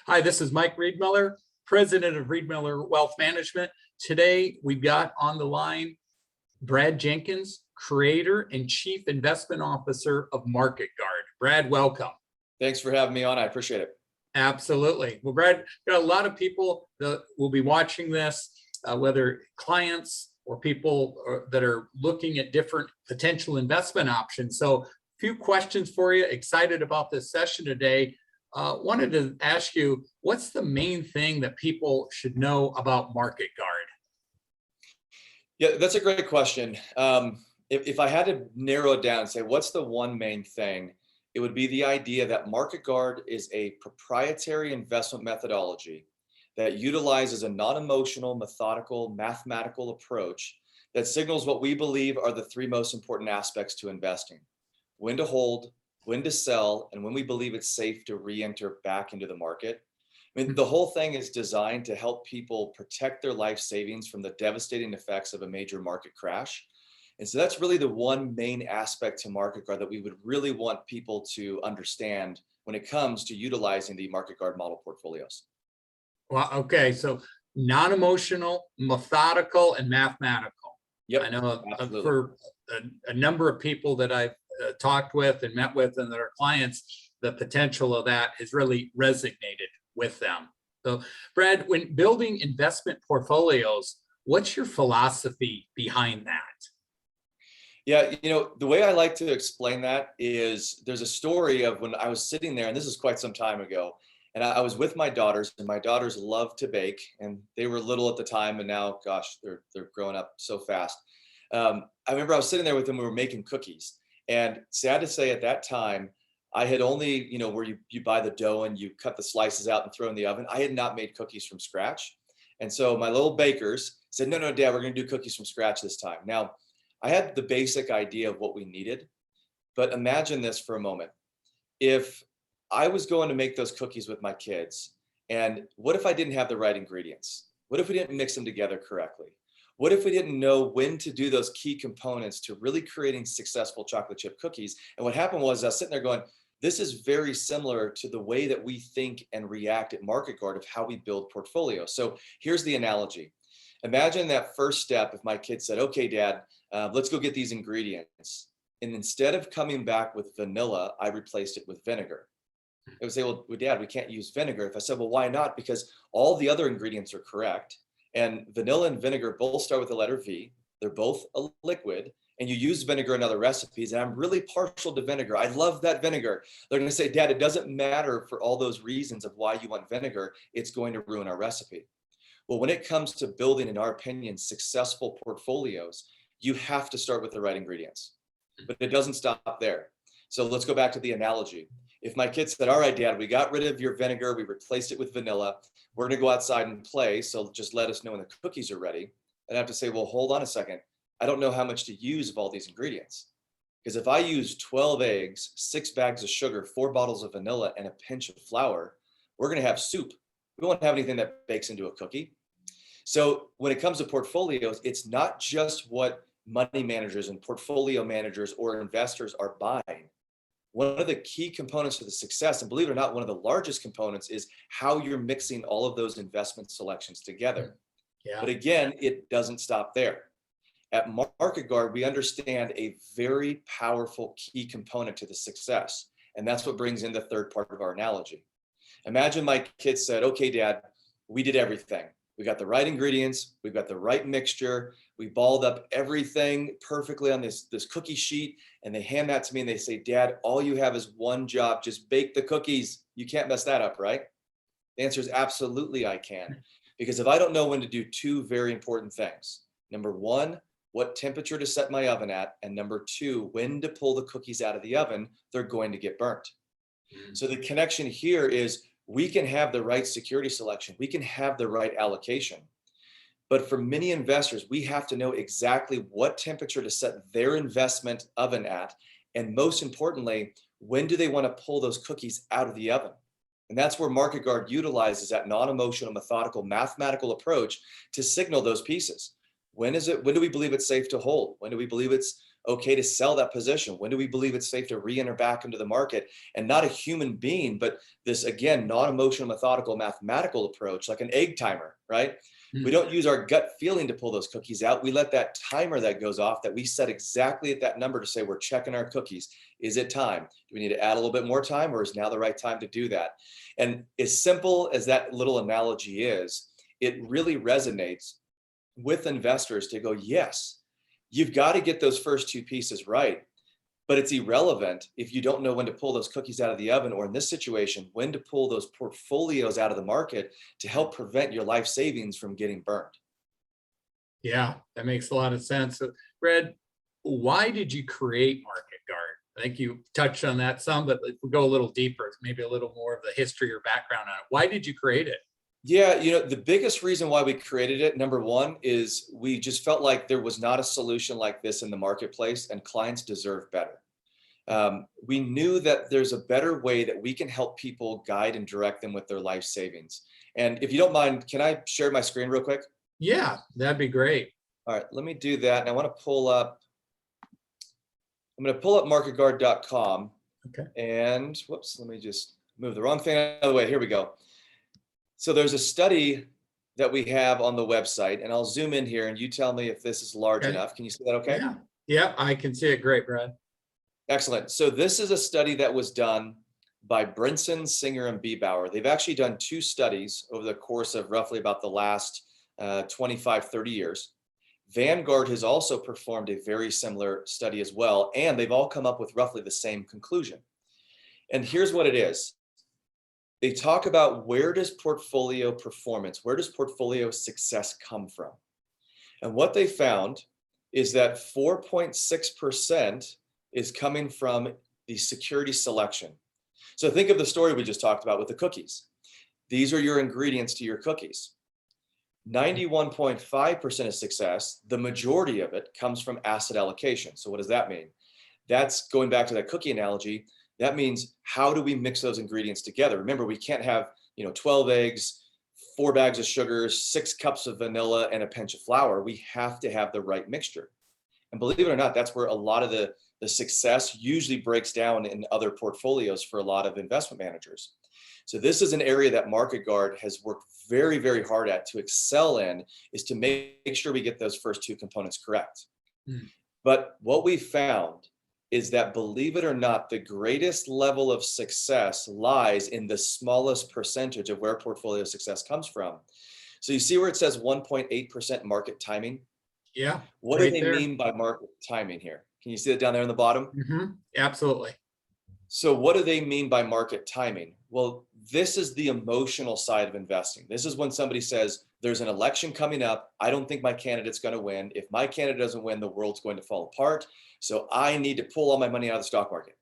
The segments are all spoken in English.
Hi, this is Mike Riedmiller, president of Riedmiller Wealth Management. Today, we've got on the line Brad Jenkins, creator and chief investment officer of MarketGuard. Brad, welcome. Thanks for having me on. I appreciate it. Absolutely. Well, Brad, got a lot of people that will be watching this, whether clients or people that are looking at different potential investment options. So, a few questions for you. Excited about this session today. Wanted to ask you, what's the main thing that people should know about MarketGuard? Yeah, that's a great question. If I had to narrow it down and say, what's the one main thing, it would be the idea that MarketGuard is a proprietary investment methodology that utilizes a non-emotional, methodical, mathematical approach that signals what we believe are the three most important aspects to investing: when to hold, when to sell, and when we believe it's safe to re-enter back into the market. I mean, the whole thing is designed to help people protect their life savings from the devastating effects of a major market crash. And so that's really the one main aspect to MarketGuard that we would really want people to understand when it comes to utilizing the MarketGuard model portfolios. Well, okay, so non-emotional, methodical, and mathematical. Yep, I know absolutely. for a number of people that I've talked with and met with and that are clients, the potential of that has really resonated with them. So, Brad, when building investment portfolios, what's your philosophy behind that? Yeah, the way I like to explain that is there's a story of when I was sitting there, and this is quite some time ago, and I was with my daughters, and my daughters love to bake, and they were little at the time, and now, gosh, they're growing up so fast. I remember I was sitting there with them, we were making cookies, and sad to say at that time, I had only, where you buy the dough and you cut the slices out and throw in the oven. I had not made cookies from scratch. And so my little bakers said, no, Dad, we're going to do cookies from scratch this time. Now, I had the basic idea of what we needed, but imagine this for a moment. If I was going to make those cookies with my kids, and what if I didn't have the right ingredients? What if we didn't mix them together correctly? What if we didn't know when to do those key components to really creating successful chocolate chip cookies? And what happened was I was sitting there going, this is very similar to the way that we think and react at MarketGuard of how we build portfolios. So here's the analogy. Imagine that first step if my kid said, okay, Dad, let's go get these ingredients. And instead of coming back with vanilla, I replaced it with vinegar. They would say, well, Dad, we can't use vinegar. If I said, well, why not? Because all the other ingredients are correct. And vanilla and vinegar both start with the letter V. They're both a liquid. And you use vinegar in other recipes. And I'm really partial to vinegar. I love that vinegar. They're going to say, Dad, it doesn't matter for all those reasons of why you want vinegar. It's going to ruin our recipe. Well, when it comes to building, in our opinion, successful portfolios, you have to start with the right ingredients. But it doesn't stop there. So let's go back to the analogy. If my kid said, all right, Dad, we got rid of your vinegar, we replaced it with vanilla, we're going to go outside and play, so just let us know when the cookies are ready. And I have to say, well, hold on a second. I don't know how much to use of all these ingredients. Because if I use 12 eggs, 6 bags of sugar, 4 bottles of vanilla, and a pinch of flour, we're going to have soup. We won't have anything that bakes into a cookie. So when it comes to portfolios, it's not just what money managers and portfolio managers or investors are buying. One of the key components to the success, and believe it or not, one of the largest components, is how you're mixing all of those investment selections together. Yeah. But again, it doesn't stop there. At MarketGuard, we understand a very powerful key component to the success. And that's what brings in the third part of our analogy. Imagine my kid said, okay, Dad, we did everything. We got the right ingredients. We've got the right mixture. We balled up everything perfectly on this cookie sheet. And they hand that to me and they say, Dad, all you have is one job. Just bake the cookies. You can't mess that up, right? The answer is absolutely I can. Because if I don't know when to do two very important things, number one, what temperature to set my oven at, and number two, when to pull the cookies out of the oven, they're going to get burnt. So the connection here is we can have the right security selection. We can have the right allocation. But for many investors, we have to know exactly what temperature to set their investment oven at. And most importantly, when do they want to pull those cookies out of the oven? And that's where MarketGuard utilizes that non-emotional, methodical, mathematical approach to signal those pieces. When do we believe it's safe to hold? When do we believe it's okay to sell that position? When do we believe it's safe to re-enter back into the market? And not a human being, but this, again, non-emotional, methodical, mathematical approach, like an egg timer, right? We don't use our gut feeling to pull those cookies out. We let that timer that goes off that we set exactly at that number to say, we're checking our cookies. Is it time? Do we need to add a little bit more time, or is now the right time to do that? And as simple as that little analogy is, it really resonates with investors to go, yes, you've got to get those first two pieces right. But it's irrelevant if you don't know when to pull those cookies out of the oven, or in this situation, when to pull those portfolios out of the market to help prevent your life savings from getting burned. Yeah, that makes a lot of sense. So, Red, why did you create MarketGuard? I think you touched on that some, but if we go a little deeper, maybe a little more of the history or background on it. Why did you create it? Yeah, the biggest reason why we created it, number one, is we just felt like there was not a solution like this in the marketplace, and clients deserve better. We knew that there's a better way that we can help people guide and direct them with their life savings. And if you don't mind, can I share my screen real quick? Yeah, that'd be great. All right, let me do that. And I want to I'm going to pull up MarketGuard.com. Okay. And whoops, let me just move the wrong thing out of the way. Here we go. So there's a study that we have on the website, and I'll zoom in here and you tell me if this is large enough. Can you see that okay? Yeah, I can see it great, Brad. Excellent. So this is a study that was done by Brinson, Singer, and Biebauer. They've actually done two studies over the course of roughly about the last 25, 30 years. Vanguard has also performed a very similar study as well, and they've all come up with roughly the same conclusion. And here's what it is. They talk about, where does portfolio performance, where does portfolio success come from? And what they found is that 4.6% is coming from the security selection. So think of the story we just talked about with the cookies. These are your ingredients to your cookies. 91.5% of success, the majority of it, comes from asset allocation. So what does that mean? That's going back to that cookie analogy. That means, how do we mix those ingredients together? Remember, we can't have 12 eggs, 4 bags of sugars, 6 cups of vanilla, and a pinch of flour. We have to have the right mixture. And believe it or not, that's where a lot of the success usually breaks down in other portfolios for a lot of investment managers. So this is an area that MarketGuard has worked very, very hard at to excel in, is to make sure we get those first two components correct. But what we found is that, believe it or not, the greatest level of success lies in the smallest percentage of where portfolio success comes from. So you see where it says 1.8% market timing? Yeah. What do they mean by market timing here? Can you see it down there on the bottom? Absolutely. So what do they mean by market timing? Well, this is the emotional side of investing. This is when somebody says, there's an election coming up. I don't think my candidate's going to win. If my candidate doesn't win, the world's going to fall apart. So I need to pull all my money out of the stock market.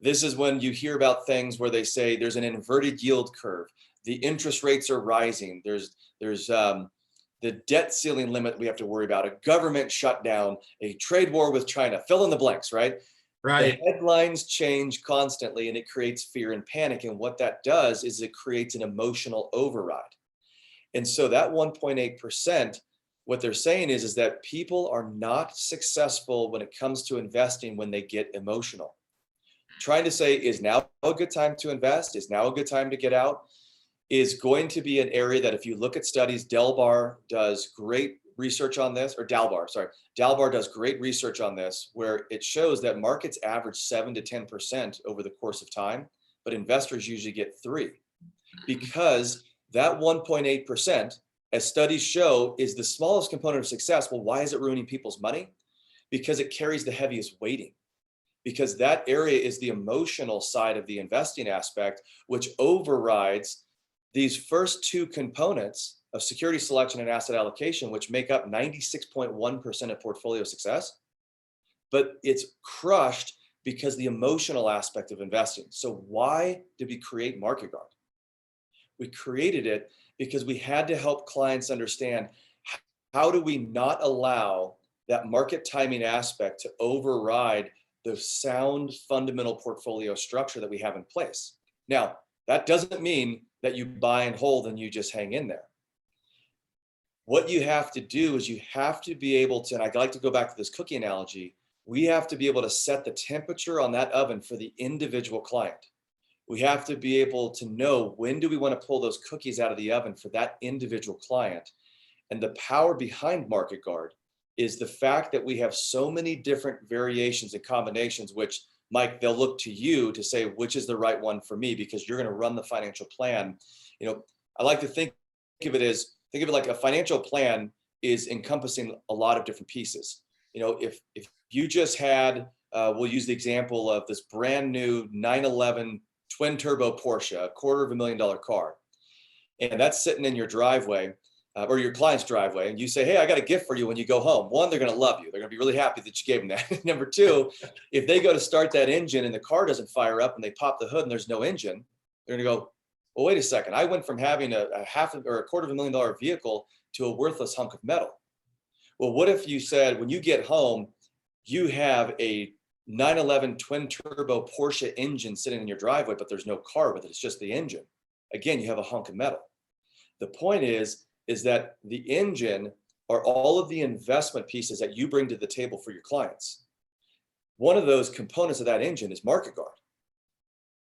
This is when you hear about things where they say there's an inverted yield curve. The interest rates are rising. There's the debt ceiling limit we have to worry about, a government shutdown, a trade war with China, fill in the blanks, right? Right. The headlines change constantly, and it creates fear and panic. And what that does is it creates an emotional override. And so that 1.8%, what they're saying is that people are not successful when it comes to investing when they get emotional. Trying to say, is now a good time to invest? Is now a good time to get out? Is going to be an area that, if you look at studies, Dalbar does great research on this, or Dalbar does great research on this, where it shows that markets average 7 to 10% over the course of time, but investors usually get 3%, because that 1.8%, as studies show, is the smallest component of success. Well, why is it ruining people's money? Because it carries the heaviest weighting. Because that area is the emotional side of the investing aspect, which overrides these first two components of security selection and asset allocation, which make up 96.1% of portfolio success. But it's crushed because the emotional aspect of investing. So why did we create MarketGuard? We created it because we had to help clients understand, how do we not allow that market timing aspect to override the sound fundamental portfolio structure that we have in place. Now, that doesn't mean that you buy and hold and you just hang in there. What you have to do is you have to be able to, and I like to go back to this cookie analogy, we have to be able to set the temperature on that oven for the individual client. We have to be able to know when do we want to pull those cookies out of the oven for that individual client. And the power behind MarketGuard is the fact that we have so many different variations and combinations, which, Mike, they'll look to you to say which is the right one for me, because you're going to run the financial plan. I like to think of it like a financial plan is encompassing a lot of different pieces. If you just had, we'll use the example of this brand new 911 twin turbo Porsche, $250,000 car, and that's sitting in your driveway, or your client's driveway, and you say, hey, I got a gift for you when you go home. One, they're going to love you. They're going to be really happy that you gave them that. Number two, if they go to start that engine and the car doesn't fire up and they pop the hood and there's no engine, they're going to go, well, wait a second. I went from having a $250,000 vehicle to a worthless hunk of metal. Well, what if you said, when you get home, you have a 911 twin turbo Porsche engine sitting in your driveway, but there's no car with it. It's just the engine. Again, you have a hunk of metal. The point is that the engine are all of the investment pieces that you bring to the table for your clients. One of those components of that engine is MarketGuard.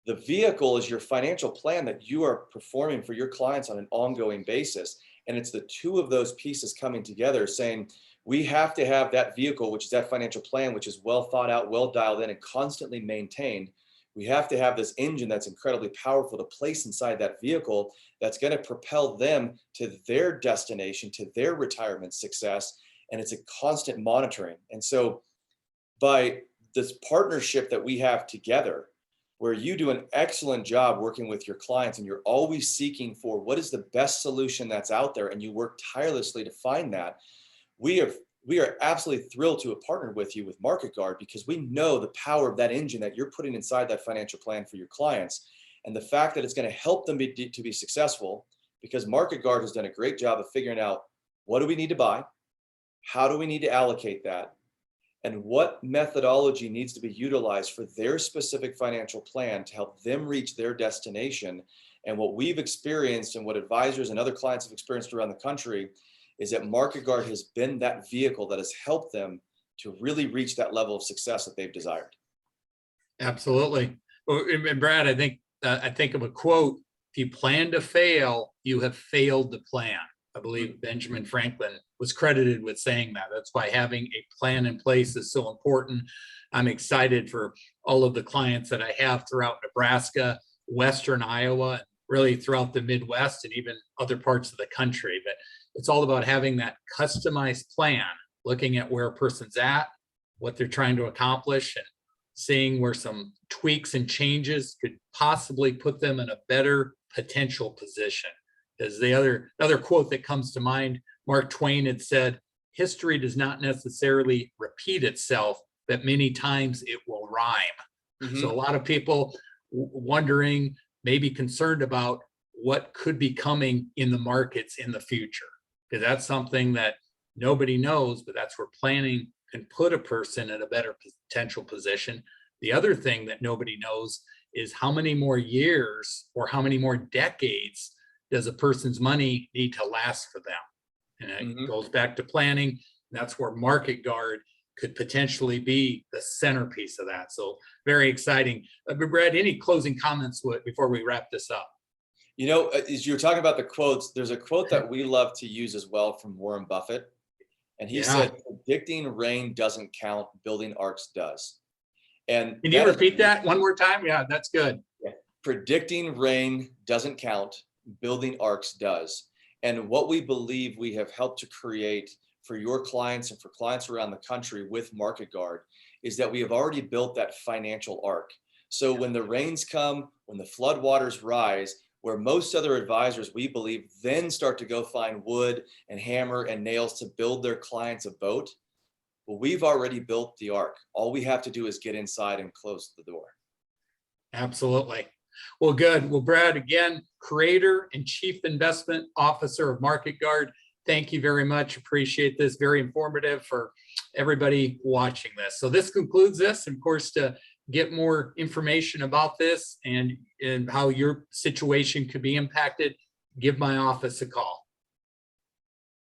The vehicle is your financial plan that you are performing for your clients on an ongoing basis. And it's the two of those pieces coming together saying, we have to have that vehicle, which is that financial plan, which is well thought out, well dialed in, and constantly maintained. We have to have this engine that's incredibly powerful to place inside that vehicle that's going to propel them to their destination, to their retirement success. And it's a constant monitoring. And so by this partnership that we have together, where you do an excellent job working with your clients and you're always seeking for what is the best solution that's out there, and you work tirelessly to find that, we are absolutely thrilled to have partnered with you with MarketGuard, because we know the power of that engine that you're putting inside that financial plan for your clients, and the fact that it's going to help them to be successful, because MarketGuard has done a great job of figuring out what do we need to buy, how do we need to allocate that, and what methodology needs to be utilized for their specific financial plan to help them reach their destination. And what we've experienced and what advisors and other clients have experienced around the country is that MarketGuard has been that vehicle that has helped them to really reach that level of success that they've desired. Absolutely. Well, and Brad, I think of a quote: if you plan to fail, you have failed to plan. I believe Benjamin Franklin was credited with saying that. That's why having a plan in place is so important. I'm excited for all of the clients that I have throughout Nebraska, Western Iowa, and really throughout the Midwest and even other parts of the country. But it's all about having that customized plan, looking at where a person's at, what they're trying to accomplish, and seeing where some tweaks and changes could possibly put them in a better potential position. As the other quote that comes to mind, Mark Twain had said, history does not necessarily repeat itself, but many times it will rhyme. Mm-hmm. So a lot of people wondering, maybe concerned about what could be coming in the markets in the future, because that's something that nobody knows, but that's where planning can put a person in a better potential position. The other thing that nobody knows is how many more years or how many more decades does a person's money need to last for them? And it goes back to planning. That's where MarketGuard could potentially be the centerpiece of that. So very exciting. Brad, any closing comments before we wrap this up? As you're talking about the quotes, there's a quote that we love to use as well from Warren Buffett. And he said, predicting rain doesn't count, building arcs does. And can you repeat that one more time? Yeah, that's good. Yeah. Predicting rain doesn't count, building arcs does. And what we believe we have helped to create for your clients and for clients around the country with MarketGuard is that we have already built that financial arc. So when the rains come, when the floodwaters rise, where most other advisors, we believe, then start to go find wood and hammer and nails to build their clients a boat, well, we've already built the arc. All we have to do is get inside and close the door. Absolutely. Well, good. Well, Brad, again, creator and chief investment officer of MarketGuard, thank you very much. Appreciate this. Very informative for everybody watching this. So this concludes this. And of course, to get more information about this and how your situation could be impacted, give my office a call.